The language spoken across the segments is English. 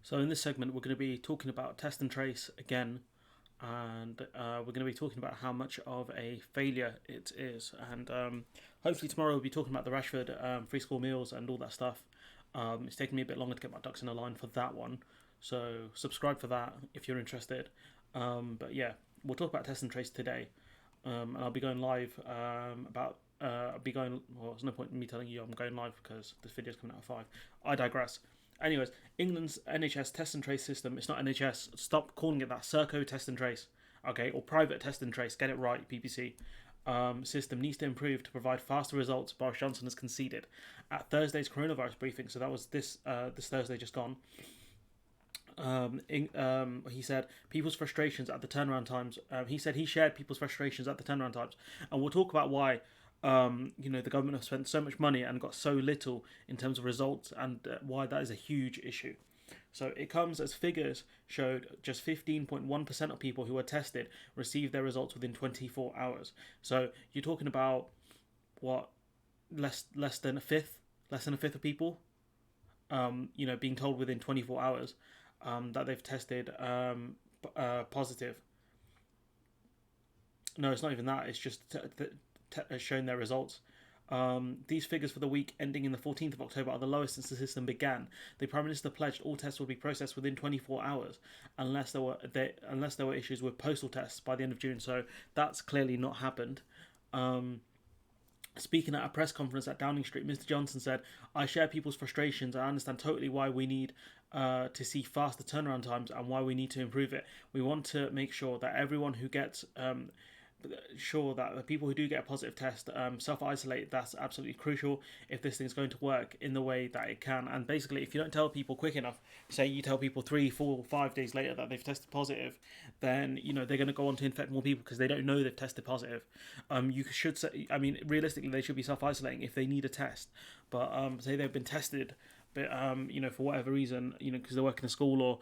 So in this segment, we're going to be talking about test and trace again, and we're going to be talking about how much of a failure it is. And hopefully tomorrow we'll be talking about the Rashford free school meals and all that stuff. It's taken me a bit longer to get my ducks in a line for that one, so subscribe for that if you're interested. But yeah, we'll talk about test and trace today, and I'll be going live about. I'll be going. Well, there's no point in me telling you I'm going live because this video's coming out at 5. I digress. Anyways, England's NHS test and trace system, it's not NHS, stop calling it that, Serco test and trace, okay, or private test and trace, get it right, BBC, system needs to improve to provide faster results, Boris Johnson has conceded. At Thursday's coronavirus briefing, so that was this Thursday just gone, he said people's frustrations at the turnaround times, he said he shared people's frustrations at the turnaround times, and we'll talk about why the government have spent so much money and got so little in terms of results, and why that is a huge issue. So it comes as figures showed just 15.1% of people who were tested received their results within 24 hours. So you're talking about what, less than a fifth of people, being told within 24 hours that they've tested positive. No, it's not even that. It's just shown their results. These figures for the week ending in the 14th of October are the lowest since the system began. The Prime Minister pledged all tests would be processed within 24 hours, unless there were issues with postal tests by the end of June. So that's clearly not happened. Speaking at a press conference at Downing Street, Mr. Johnson said, "I share people's frustrations. I understand totally why we need to see faster turnaround times and why we need to improve it. We want to make sure that everyone who gets that the people who do get a positive test self-isolate. That's absolutely crucial if this thing's going to work in the way that it can. And basically, if you don't tell people quick enough, say you tell people 3, 4, 5 days later that they've tested positive, then they're going to go on to infect more people because they don't know they've tested positive. You should say, realistically, they should be self-isolating if they need a test. But say they've been tested, but for whatever reason, because they work in a school or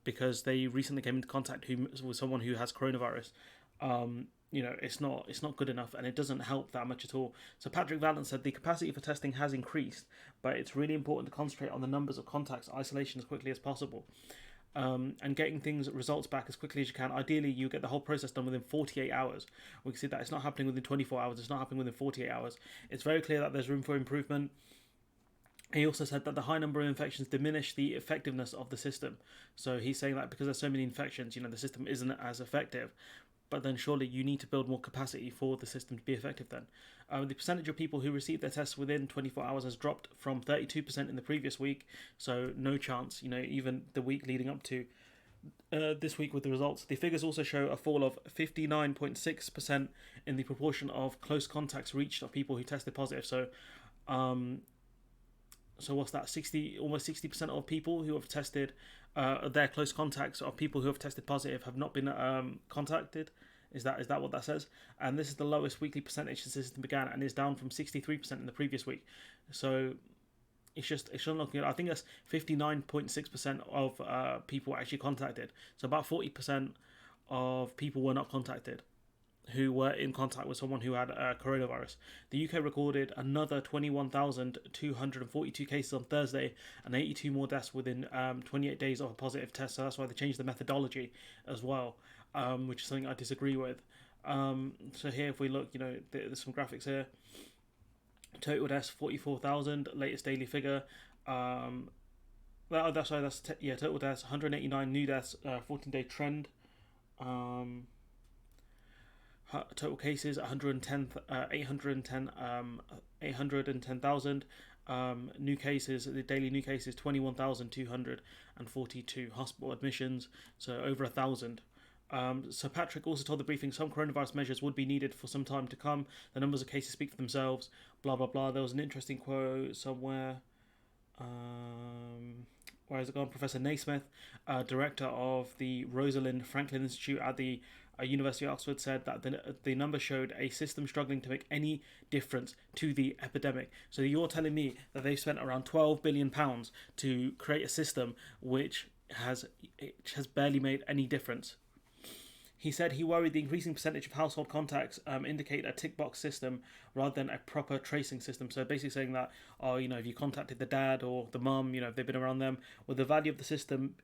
because they recently came into contact with someone who has coronavirus. It's not good enough, and it doesn't help that much at all. So Patrick Vallance said the capacity for testing has increased, but it's really important to concentrate on the numbers of contacts, isolation as quickly as possible, and getting results back as quickly as you can. Ideally, you get the whole process done within 48 hours. We can see that it's not happening within 24 hours. It's not happening within 48 hours. It's very clear that there's room for improvement. He also said that the high number of infections diminish the effectiveness of the system. So he's saying that because there's so many infections, the system isn't as effective. But then surely you need to build more capacity for the system to be effective then. The percentage of people who received their tests within 24 hours has dropped from 32% in the previous week, so no chance, even the week leading up to this week with the results. The figures also show a fall of 59.6% in the proportion of close contacts reached of people who tested positive. So what's that? Almost 60% of people who have tested, their close contacts of people who have tested positive have not been contacted. Is that what that says? And this is the lowest weekly percentage since the system began, and is down from 63% in the previous week. So it's not looking good. I think that's 59.6% of people actually contacted. So about 40% of people were not contacted who were in contact with someone who had coronavirus. The UK recorded another 21,242 cases on Thursday and 82 more deaths within 28 days of a positive test. So that's why they changed the methodology as well, which is something I disagree with. So here, if we look, there's some graphics here. Total deaths 44,000, latest daily figure. Total deaths 189 new deaths, 14-day trend. Total cases 810,000. New cases, the daily new cases 21,242. Hospital admissions, so over 1,000. So Patrick also told the briefing some coronavirus measures would be needed for some time to come. The numbers of cases speak for themselves. Blah blah blah. There was an interesting quote somewhere. Where has it gone? Professor Naismith, director of the Rosalind Franklin Institute at the University of Oxford, said that the number showed a system struggling to make any difference to the epidemic. So you're telling me that they've spent around £12 billion to create a system which has barely made any difference. He said he worried the increasing percentage of household contacts indicate a tick box system rather than a proper tracing system. So basically saying that, oh, if you contacted the dad or the mum, if they've been around them, with the value of the system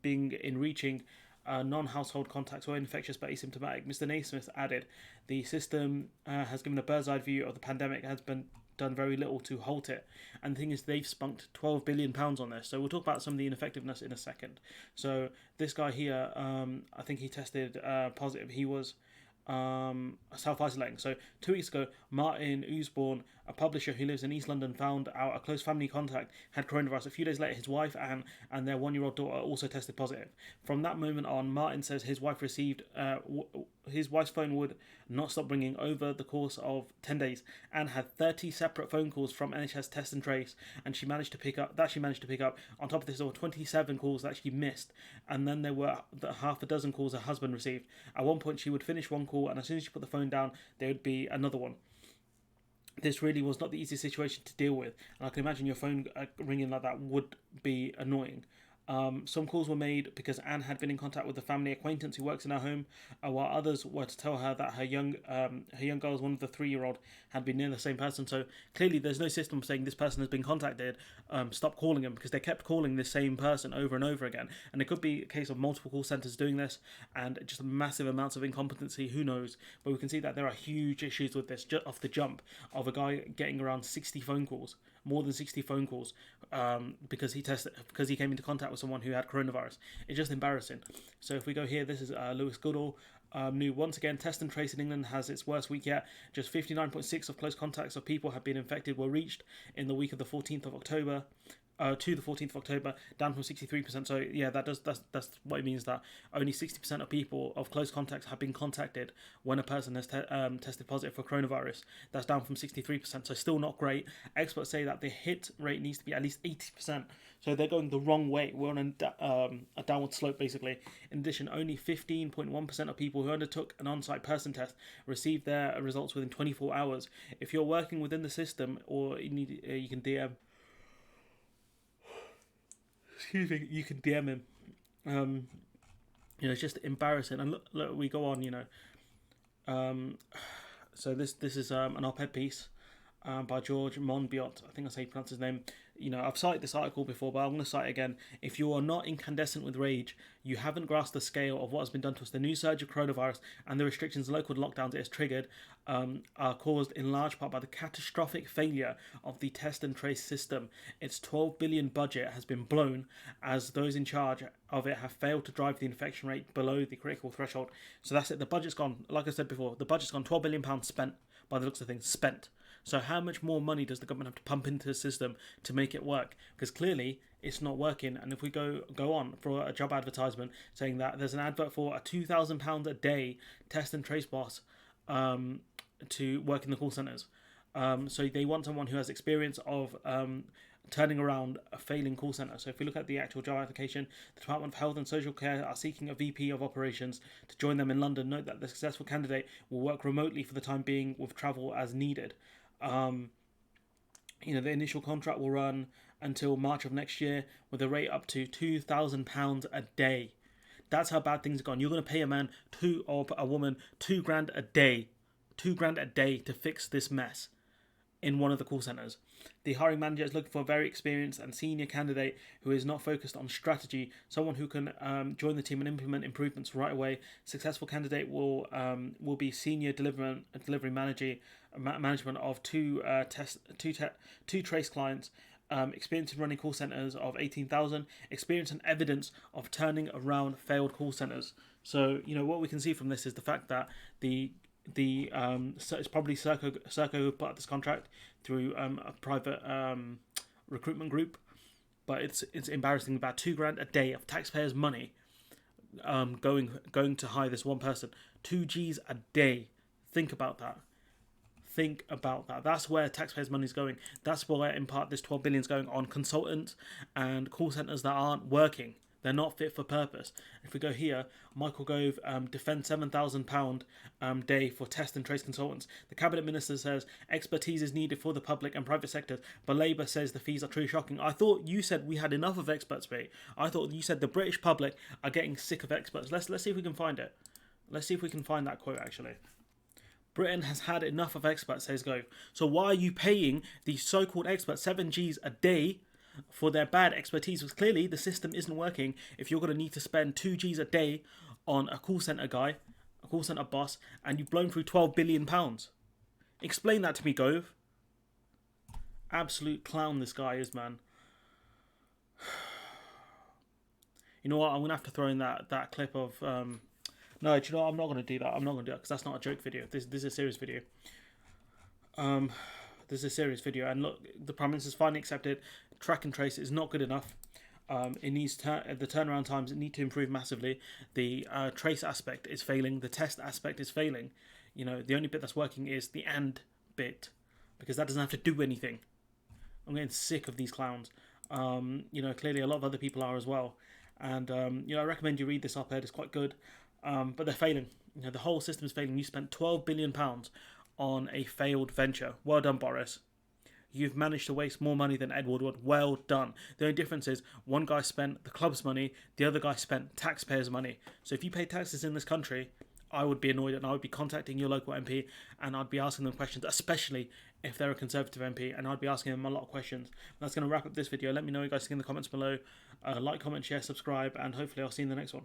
being in reaching non-household contacts or infectious but asymptomatic. Mr. Naismith added, the system has given a bird's eye view of the pandemic, has been done very little to halt it. And the thing is, they've spunked £12 billion on this. So we'll talk about some of the ineffectiveness in a second. So this guy here, I think he tested positive. He was self-isolating. So 2 weeks ago, Martin Usborne, a publisher who lives in East London, found out a close family contact had coronavirus. A few days later, his wife Anne and their 1-year-old daughter also tested positive. From that moment on, Martin says his wife received his wife's phone would not stop ringing over the course of 10 days, and had 30 separate phone calls from NHS Test and Trace, and she managed to pick up. On top of this, there were 27 calls that she missed, and then there were half a dozen calls her husband received. At one point, she would finish one call, and as soon as she put the phone down, there would be another one. This really was not the easiest situation to deal with, and I can imagine your phone ringing like that would be annoying. Some calls were made because Anne had been in contact with a family acquaintance who works in her home, while others were to tell her that her young girls, one of the 3-year-old, had been near the same person. So clearly there's no system saying this person has been contacted, stop calling them, because they kept calling the same person over and over again. And it could be a case of multiple call centres doing this and just massive amounts of incompetency, who knows. But we can see that there are huge issues with this off the jump, of a guy getting around 60 phone calls, more than 60 phone calls, because he came into contact with someone who had coronavirus. It's just embarrassing. So if we go here, this is Lewis Goodall. New once again, test and trace in England has its worst week yet. Just 59.6 of close contacts of people have been infected were reached in the week of the 14th of October. To the 14th of October, down from 63%. So yeah, that's what it means, that only 60% of people of close contacts have been contacted when a person has tested positive for coronavirus. That's down from 63%. So still not great. Experts say that the hit rate needs to be at least 80%. So they're going the wrong way. We're on a downward slope, basically. In addition, only 15.1% of people who undertook an on-site person test received their results within 24 hours. If you're working within the system, or you can DM. You can DM him. It's just embarrassing. And look, we go on. So this is an op-ed piece by George Monbiot. I think that's how you pronounce his name. I've cited this article before, but I'm going to cite it again. If you are not incandescent with rage, you haven't grasped the scale of what has been done to us. The new surge of coronavirus and the restrictions and local lockdowns it has triggered are caused in large part by the catastrophic failure of the test and trace system. Its $12 billion budget has been blown as those in charge of it have failed to drive the infection rate below the critical threshold. So that's it. The budget's gone. Like I said before, the budget's gone. £12 billion spent, by the looks of things, spent. So how much more money does the government have to pump into the system to make it work? Because clearly it's not working. And if we go on for a job advertisement saying that there's an advert for a £2,000 a day test and trace boss to work in the call centres. So they want someone who has experience of turning around a failing call centre. So if we look at the actual job application, the Department of Health and Social Care are seeking a VP of operations to join them in London. Note that the successful candidate will work remotely for the time being with travel as needed. The initial contract will run until March of next year with a rate up to £2,000 a day. That's how bad things are gone. You're going to pay a man or a woman £2,000 a day, £2,000 a day to fix this mess in one of the call centres. The hiring manager is looking for a very experienced and senior candidate who is not focused on strategy, someone who can join the team and implement improvements right away. Successful candidate will be senior delivery management of two trace clients, experience in running call centres of 18,000, experience and evidence of turning around failed call centres. So what we can see from this is the fact that so it's probably Serco who put out this contract through a private recruitment group, but it's embarrassing. About £2,000 a day of taxpayers' money going to hire this one person. £2,000 a day. Think about that. That's where taxpayers' money is going. That's where in part this 12 billion is going on consultants and call centres that aren't working. They're not fit for purpose. If we go here, Michael Gove defends £7,000 day for test and trace consultants. The Cabinet Minister says expertise is needed for the public and private sectors, but Labour says the fees are truly shocking. I thought you said we had enough of experts, mate. I thought you said the British public are getting sick of experts. Let's see if we can find it. Let's see if we can find that quote actually. Britain has had enough of experts, says Gove. So why are you paying these so-called experts 7Gs a day for their bad expertise? Because clearly the system isn't working if you're going to need to spend 2Gs a day on a call centre guy, a call centre boss, and you've blown through £12 billion. Explain that to me, Gove. Absolute clown this guy is, man. You know what? I'm going to have to throw in that clip of... No, do you know what? I'm not going to do that. I'm not going to do that because that's not a joke video. This is a serious video. This is a serious video. And look, the Prime Minister's finally accepted track and trace is not good enough. It needs the turnaround times need to improve massively. The trace aspect is failing. The test aspect is failing. You know, the only bit that's working is the and bit, because that doesn't have to do anything. I'm getting sick of these clowns. You know, clearly a lot of other people are as well. And you know, I recommend you read this op-ed. It's quite good. But they're failing. You know, the whole system's failing. You spent £12 billion on a failed venture. Well done, Boris. You've managed to waste more money than Ed Woodward. Well done. The only difference is one guy spent the club's money, the other guy spent taxpayers' money. So if you pay taxes in this country, I would be annoyed and I would be contacting your local MP and I'd be asking them questions, especially if they're a Conservative MP, and I'd be asking them a lot of questions. That's going to wrap up this video. Let me know what you guys think in the comments below. Like, comment, share, subscribe, and hopefully I'll see you in the next one.